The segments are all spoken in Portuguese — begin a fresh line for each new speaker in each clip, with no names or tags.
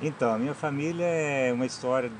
Então, a minha família é uma história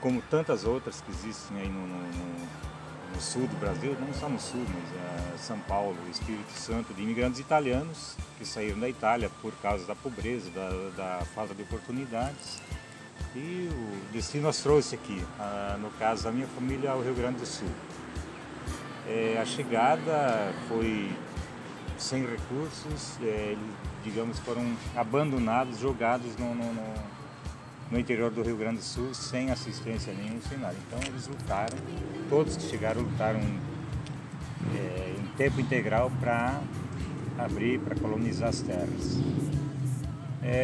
como tantas outras que existem aí no sul do Brasil, não só no sul, mas São Paulo, Espírito Santo, de imigrantes italianos que saíram da Itália por causa da pobreza, da falta de oportunidades. E o destino as trouxe aqui, no caso a minha família ao Rio Grande do Sul. A chegada foi sem recursos, eles, digamos, foram abandonados, jogados no interior do Rio Grande do Sul, sem assistência nenhuma, sem nada. Então eles lutaram, todos que chegaram lutaram em tempo integral para abrir, para colonizar as terras.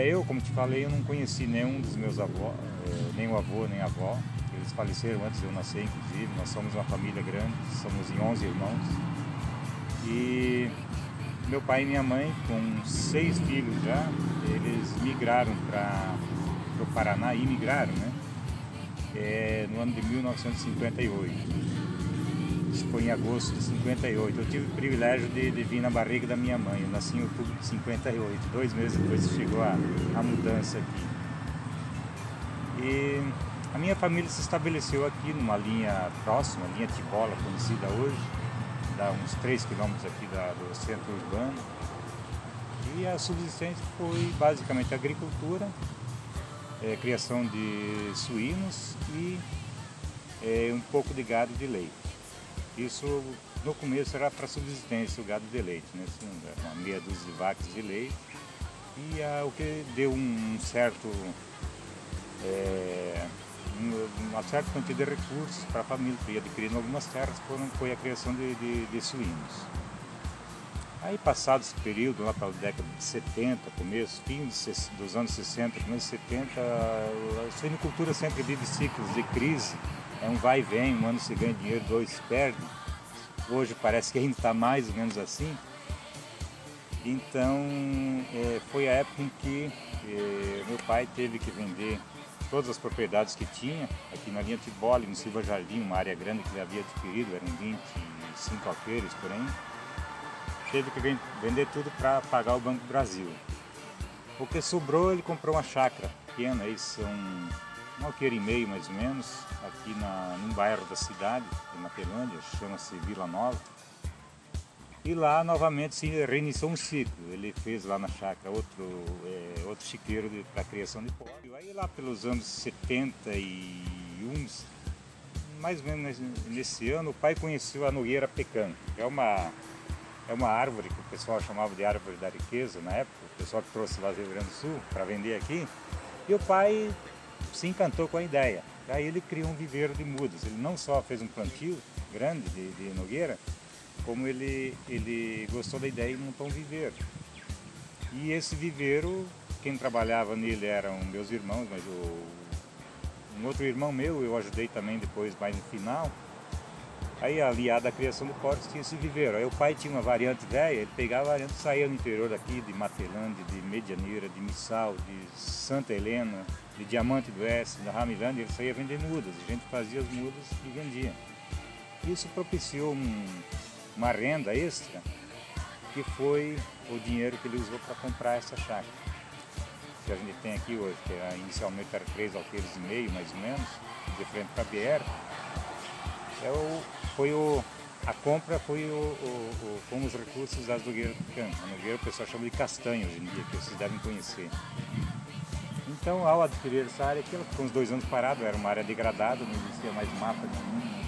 Eu, como te falei, eu não conheci nenhum dos meus avós, nem o avô, nem a avó. Eles faleceram antes de eu nascer, inclusive. Nós somos uma família grande, somos em 11 irmãos. E meu pai e minha mãe, com 6 filhos já, eles migraram para o Paraná, imigraram, né? No ano de 1958. Isso foi em agosto de 58. Eu tive o privilégio de vir na barriga da minha mãe. Eu nasci em outubro de 58, 2 meses depois que chegou a mudança aqui. E a minha família se estabeleceu aqui numa linha próxima, linha Tibola, conhecida hoje, dá uns 3 quilômetros aqui do centro urbano. E a subsistência foi basicamente agricultura, criação de suínos e um pouco de gado de leite. Isso no começo era para subsistência, o gado de leite, né? Uma meia dúzia de vacas de leite. E o que deu uma certa quantidade de recursos para a família, que ia adquirindo algumas terras, foi a criação de suínos. Aí passado esse período, lá para a década de 70, fim dos anos 60, começo de 70, a suinicultura sempre vive ciclos de crise. É um vai e vem, um ano se ganha dinheiro, 2 se perde. Hoje parece que ainda está mais ou menos assim. Então, foi a época em que meu pai teve que vender todas as propriedades que tinha, aqui na linha Tibola, no Silva Jardim, uma área grande que ele havia adquirido, eram 25 alqueires por aí. Teve que vender tudo para pagar o Banco do Brasil. O que sobrou, ele comprou uma chácara pequena, aí são um alqueire e meio mais ou menos, aqui num bairro da cidade, de Matelândia, chama-se Vila Nova. E lá novamente se reiniciou um ciclo. Ele fez lá na chácara outro chiqueiro para a criação de porcos. Aí lá pelos anos 71, mais ou menos nesse ano, o pai conheceu a Nogueira Pecan. É uma árvore que o pessoal chamava de árvore da riqueza na época, o pessoal que trouxe lá do Rio Grande do Sul para vender aqui. E o pai se encantou com a ideia. Aí ele criou um viveiro de mudas. Ele não só fez um plantio grande de nogueira, como ele gostou da ideia e montou um viveiro. E esse viveiro, quem trabalhava nele eram meus irmãos, mas um outro irmão meu, eu ajudei também depois, mais no final. Aí, aliado à criação de porcos, tinha esse viveiro. Aí o pai tinha uma variante velha, ele pegava a variante e saía no interior daqui, de Matelândia, de Medianeira, de Missal, de Santa Helena, de Diamante do Oeste, da Ramilândia, ele saía vender mudas. A gente fazia as mudas e vendia. Isso propiciou uma renda extra, que foi o dinheiro que ele usou para comprar essa chácara que a gente tem aqui hoje, que inicialmente era 3 alqueires e meio, mais ou menos, de frente para a BR. A compra foi com os recursos das Nogueira Pecan. A Nogueira o pessoal chama de castanha hoje em dia, que vocês devem conhecer. Então, ao adquirir essa área aqui, ela ficou uns 2 anos parada, era uma área degradada, não existia mais mapa nenhum,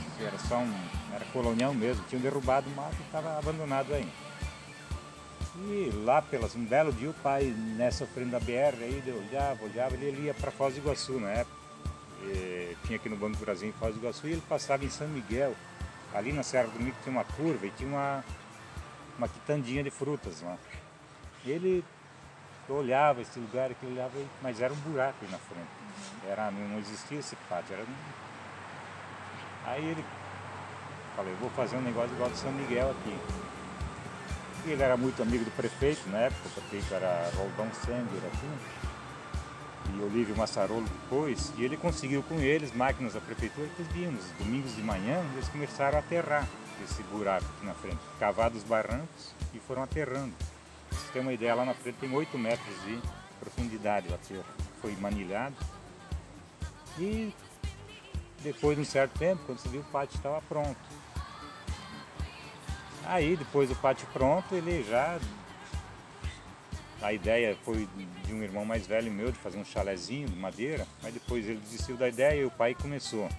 era colonial mesmo, tinham derrubado o mato e estava abandonado aí. E lá, um belo dia, o pai, nessa frente da BR, aí, olhava, ele ia para Foz do Iguaçu na época. Tinha aqui no Banco do Brasil em Foz do Iguaçu, e ele passava em São Miguel, ali na Serra do Mico tinha uma curva e tinha uma quitandinha de frutas lá. Ele olhava esse lugar, mas era um buraco aí na frente, não existia esse pátio. Aí ele falou, eu vou fazer um negócio igual de São Miguel aqui. E ele era muito amigo do prefeito na época, o prefeito era Roldão Sender aqui, e Olívio Massarolo depois, e ele conseguiu com eles máquinas da prefeitura que eles vinham nos domingos de manhã, eles começaram a aterrar esse buraco aqui na frente, cavados os barrancos e foram aterrando. Pra você ter uma ideia, lá na frente tem 8 metros de profundidade o aterro. foi manilhado. E depois de um certo tempo, quando se viu, o pátio estava pronto. Aí depois do pátio pronto, ele já... A ideia foi de um irmão mais velho meu, de fazer um chalezinho de madeira, mas depois ele desistiu da ideia e o pai começou a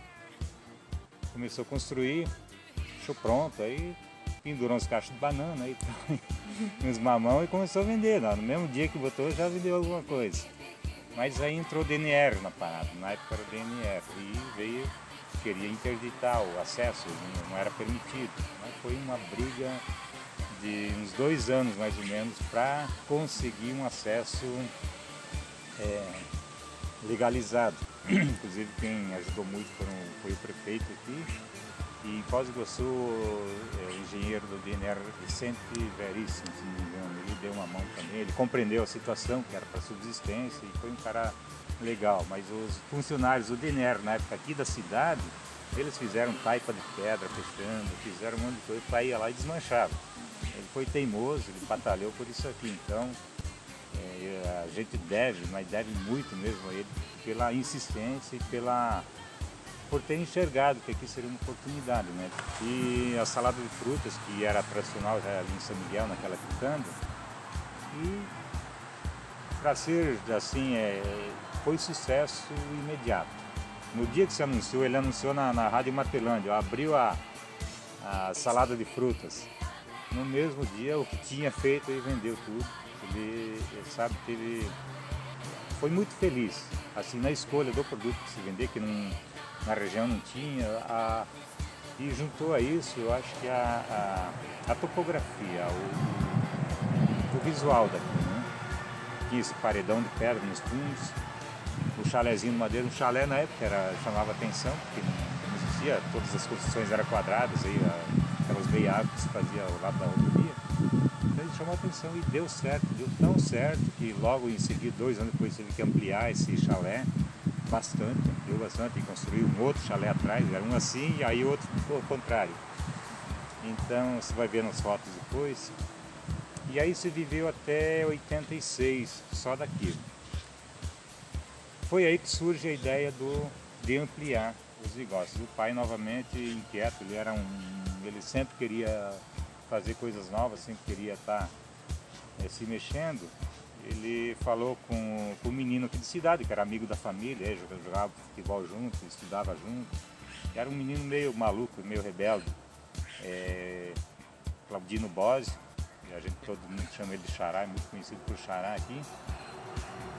construir, deixou pronto, aí pendurou uns cachos de banana, aí, uns mamão e começou a vender. No mesmo dia que botou já vendeu alguma coisa. Mas aí entrou o DNR na parada, na época era o DNR, e queria interditar o acesso, não era permitido. Mas foi uma briga de uns 2 anos mais ou menos para conseguir um acesso legalizado. Inclusive quem ajudou muito foi o prefeito aqui, e em Foz do Iguaçu, o engenheiro do DNR, Vicente Veríssimo, se não me engano, ele deu uma mão também, ele compreendeu a situação, que era para subsistência, e foi um cara legal. Mas os funcionários do DNR na época aqui da cidade, eles fizeram taipa de pedra fechando, fizeram um monte de coisa, o pai ia lá e desmanchava. Ele foi teimoso, ele batalhou por isso aqui, então a gente deve, mas deve muito mesmo a ele, pela insistência e por ter enxergado que aqui seria uma oportunidade, né? E a salada de frutas, que era tradicional já ali em São Miguel, naquela quitanda, e para ser assim, foi sucesso imediato. No dia que se anunciou, ele anunciou na Rádio Matelândia, abriu a salada de frutas. No mesmo dia, o que tinha feito, ele vendeu tudo. Ele sabe que ele foi muito feliz assim, na escolha do produto que se vender, que na região não tinha. E juntou a isso, eu acho que a topografia, o visual daqui, né? Tinha esse paredão de pedra nos fundos, o chalezinho de madeira. Um chalé na época chamava atenção, porque não existia, todas as construções eram quadradas, aí, aquelas meia-água que se fazia ao lado da rodovia. Então ele chamou a atenção e deu certo, deu tão certo que logo em seguida, 2 anos depois, teve que ampliar esse chalé bastante, ampliou bastante, e construiu um outro chalé atrás, era um assim e aí outro ao contrário. Então você vai ver nas fotos depois. E aí se viveu até 86, só daquilo. Foi aí que surge a ideia de ampliar os negócios. O pai, novamente inquieto, ele sempre queria fazer coisas novas, sempre queria estar se mexendo. Ele falou com o menino aqui de cidade, que era amigo da família, jogava futebol junto, estudava junto. Era um menino meio maluco, meio rebelde, Claudino Bose, todo mundo chama ele de Xará, é muito conhecido por Xará aqui.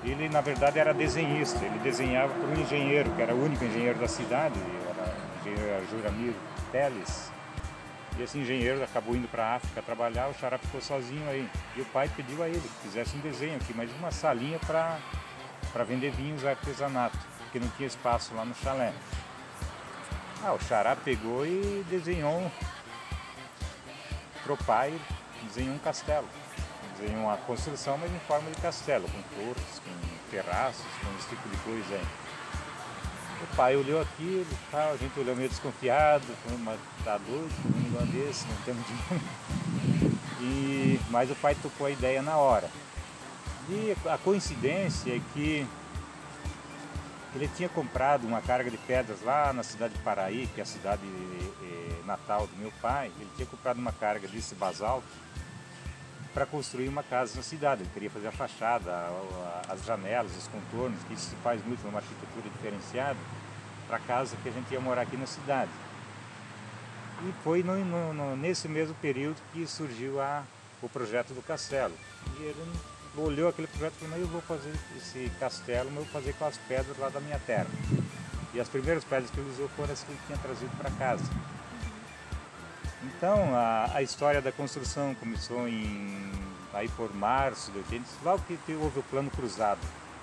Ele, na verdade, era desenhista, ele desenhava para um engenheiro, que era o único engenheiro da cidade, era o engenheiro Juramir Teles. E esse engenheiro acabou indo para a África trabalhar, o Xará ficou sozinho aí. E o pai pediu a ele que fizesse um desenho aqui, mas uma salinha para vender vinhos artesanato, porque não tinha espaço lá no chalé. O Xará pegou e desenhou, pro pai, desenhou um castelo. Desenhou uma construção, mas em forma de castelo, com torres, com terraços, com esse tipo de coisa aí. O pai olhou aquilo, a gente olhou meio desconfiado, mas tá doido, um negócio desse, não temos dinheiro. Mas o pai tocou a ideia na hora. E a coincidência é que ele tinha comprado uma carga de pedras lá na cidade de Paraí, que é a cidade natal do meu pai. Ele tinha comprado uma carga desse basalto para construir uma casa na cidade. Ele queria fazer a fachada, as janelas, os contornos, que isso se faz muito numa arquitetura diferenciada, para a casa que a gente ia morar aqui na cidade. E foi nesse mesmo período que surgiu o projeto do castelo. E ele olhou aquele projeto e falou: eu vou fazer esse castelo, mas eu vou fazer com as pedras lá da minha terra. E as primeiras pedras que ele usou foram as que ele tinha trazido para casa. Então, a história da construção começou aí por março de 80, logo que houve o plano cruzado.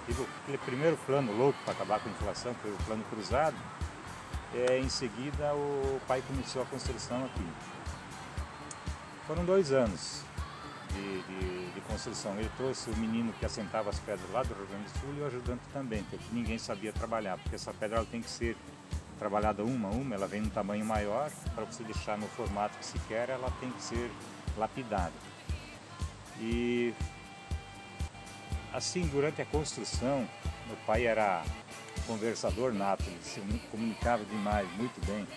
Teve aquele primeiro plano louco para acabar com a inflação, que foi o plano cruzado. Em seguida, o pai começou a construção aqui. Foram 2 anos de construção. Ele trouxe o menino que assentava as pedras lá do Rio Grande do Sul e o ajudante também, porque ninguém sabia trabalhar, porque essa pedra ela tem que ser trabalhada uma a uma, ela vem num tamanho maior, para você deixar no formato que se quer, ela tem que ser lapidada. E assim, durante a construção, Meu pai era conversador nato, ele se comunicava demais, muito bem.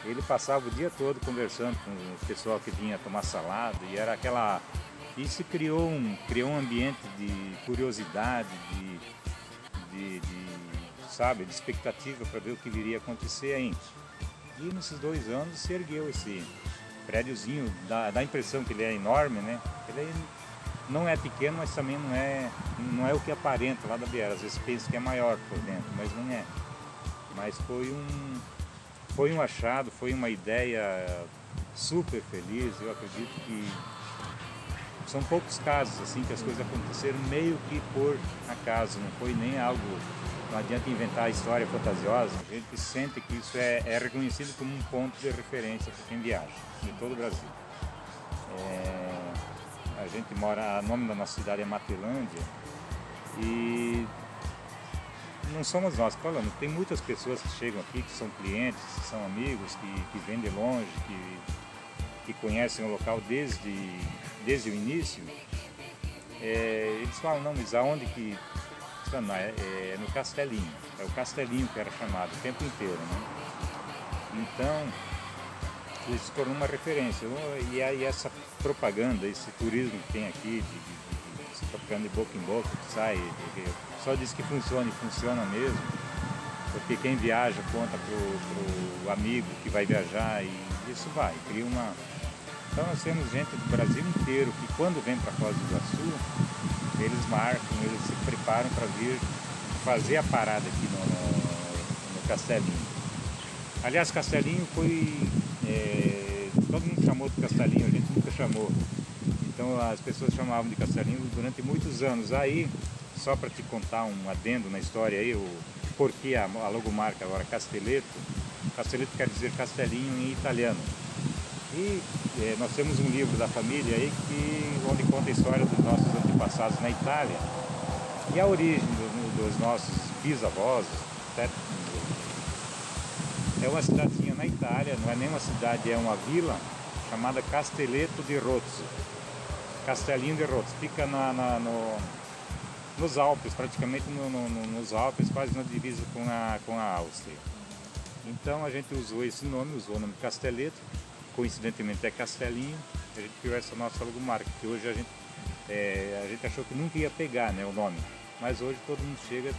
Ele passava o dia todo conversando com o pessoal que vinha tomar salada e era aquela... Isso criou um ambiente de curiosidade, sabe, de expectativa para ver o que viria a acontecer ainda. E nesses 2 anos se ergueu esse prédiozinho, dá a impressão que ele é enorme, né? Ele não é pequeno, mas também não é o que aparenta lá da Biera. Às vezes pensa que é maior por dentro, mas não é. Mas foi um achado, foi uma ideia super feliz. Eu acredito que são poucos casos assim que as coisas aconteceram meio que por acaso, não foi nem algo... Não adianta inventar a história fantasiosa, a gente sente que isso é reconhecido como um ponto de referência para quem viaja, de todo o Brasil. A gente mora, o nome da nossa cidade é Matelândia e não somos nós falando, tem muitas pessoas que chegam aqui, que são clientes, que são amigos, que vêm de longe, que conhecem o local desde o início. Eles falam, não, mas aonde que... Não, é no Castelinho, é o Castelinho que era chamado o tempo inteiro, né? Então, isso se tornou uma referência. E aí essa propaganda, esse turismo que tem aqui, essa propaganda de boca em boca, que sai, só diz que funciona e funciona mesmo, porque quem viaja conta pro amigo que vai viajar e isso vai, cria uma... Então nós temos gente do Brasil inteiro que quando vem para Foz do Iguaçu, eles marcam, eles se preparam para vir fazer a parada aqui no Castelinho. Aliás, Castelinho foi... todo mundo chamou de Castelinho, a gente nunca chamou. Então as pessoas chamavam de Castelinho durante muitos anos. Aí, só para te contar um adendo na história aí, o porquê a logomarca agora Castelletto. Castelletto quer dizer castelinho em italiano. E nós temos um livro da família aí onde conta a história dos nossos antepassados na Itália e a origem dos nossos bisavós. É uma cidadezinha na Itália, não é nem uma cidade, é uma vila chamada Castelletto di Rozzo. Castelinho de Rozzo, fica nos Alpes, praticamente nos Alpes, quase na divisa com a Áustria. Então a gente usou esse nome, usou o nome Castelletto. Coincidentemente é Castelinho, a gente criou essa nossa logomarca, que hoje a gente achou que nunca ia pegar, né, o nome, mas hoje todo mundo chega,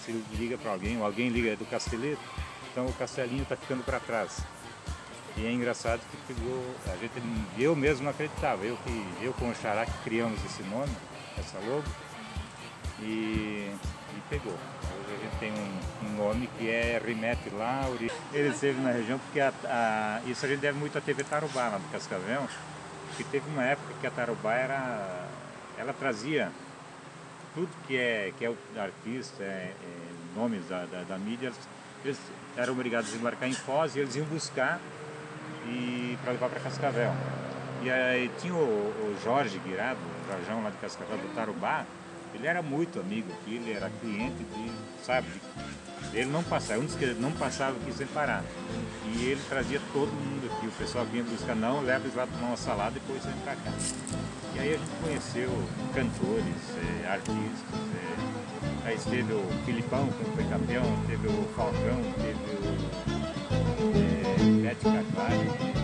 se liga para alguém, ou alguém liga do Castelletto, então o Castelinho está ficando para trás. E é engraçado que pegou, eu mesmo não acreditava, eu com o Xará que criamos esse nome, essa logo, e pegou. Hoje a gente tem um nome que remete lá, ele esteve na região, porque isso a gente deve muito à TV Tarubá, lá do Cascavel, que teve uma época que a Tarubá ela trazia tudo que é o artista, nomes da mídia, eles eram obrigados a desembarcar em Foz e eles iam buscar para levar para Cascavel. E aí tinha o Jorge Guirado, o Jorjão lá de Cascavel, do Tarubá. Ele era muito amigo aqui, ele era cliente ele não passava, um dos que não passava aqui sem parar. E ele trazia todo mundo aqui, o pessoal vinha buscar, não, leva eles lá tomar uma salada e depois vem pra cá. E aí a gente conheceu cantores, artistas, aí teve o Filipão, que foi campeão, teve o Falcão, teve o Bete Carvalho.